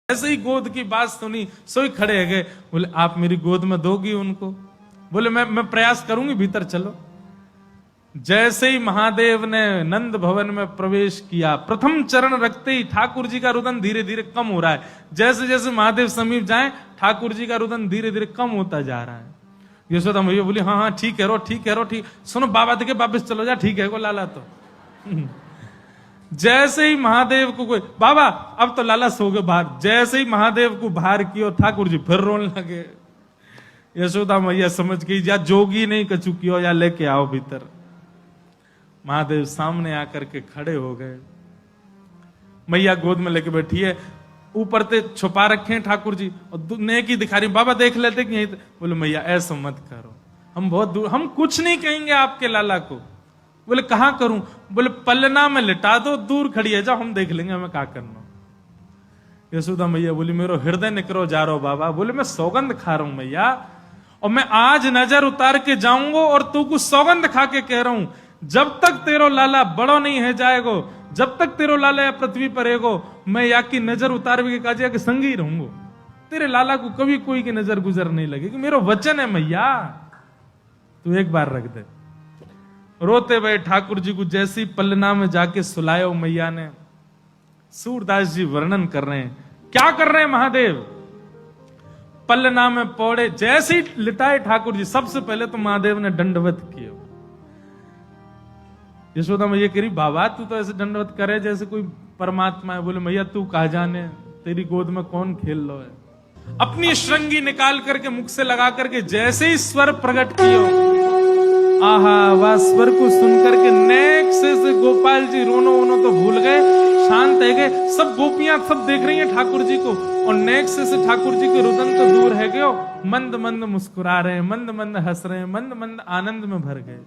ऐसे ही गोद की बात सुनी, सोई खड़े है गए। बोले आप मेरी गोद में दोगी उनको? बोले मैं प्रयास करूंगी, भीतर चलो। जैसे ही महादेव ने नंद भवन में प्रवेश किया, प्रथम चरण रखते ही ठाकुर जी का रुदन धीरे धीरे कम हो रहा है। जैसे जैसे महादेव समीप जाए, ठाकुर जी का रुदन धीरे धीरे कम होता जा रहा है। यशोदा मैया बोली हाँ हाँ ठीक है रो, ठीक है रो, ठीक। सुनो बाबा देखे वापिस चलो जा, ठीक है को लाला तो। जैसे ही महादेव को कोई बाबा अब तो लाला सो गए बाहर, जैसे ही महादेव को बाहर किया ठाकुर जी फिर रोने लगे। यशोदा मैया समझ गई या जोगी नहीं कछु कियो, या लेके आओ भीतर। महादेव सामने आकर के खड़े हो गए। मैया गोद में लेके बैठी है, ऊपर से छुपा रखे हैं ठाकुर जी, और नेकी दिखा रही, बाबा देख लेते कि यहीं। बोले मैया ऐसा मत करो, हम बहुत दूर, हम कुछ नहीं कहेंगे आपके लाला को। बोले कहां करूं? बोले पलना में लिटा दो, दूर खड़ी है, जाओ हम देख लेंगे हमें क्या करना। यशोदा मैया बोली मेरो हृदय निकरो जा रहा हो बाबा। बोले मैं सौगंध खा रहा हूं मैया, और मैं आज नजर उतार के जाऊंगा, और तू कुछ सौगंध खा के कह रहा हूं, जब तक तेरो लाला बड़ो नहीं है जाएगो, जब तक तेरो लाला या पृथ्वी पर रहेगो, मैं या की नजर उतार के काजिया के संग ही रहूंगो। तेरे लाला को कभी कोई की नजर गुजर नहीं लगेगी, मेरो वचन है मैया, तू एक बार रख दे। रोते हुए ठाकुर जी को जैसी पलना में जाके सुलायो मैया ने। सूरदास जी वर्णन कर रहे हैं, क्या कर रहे हैं महादेव? पलना में पौड़े, जैसे ही लिटाए ठाकुर जी, सबसे पहले तो महादेव ने दंडवत किया। यशोदा मैया कह रही बाबा तू तो ऐसे दंडवत करे जैसे कोई परमात्मा है। बोले मैया तू कहा जाने, तेरी गोद में कौन खेल लो है। अपनी श्रृंगी निकाल करके मुख से लगा करके जैसे ही स्वर प्रकट कियो, आहा वह स्वर को सुनकर के नेक से गोपाल जी रोनो वोनो तो भूल गए, शांत है गए। सब गोपियां सब देख रही हैं ठाकुर जी को, और नेक से ठाकुर जी के रुदन तो दूर है गए, मंद मंद मुस्कुरा रहे हैं, मंद मंद हंस रहे हैं, मंद मंद आनंद में भर गए।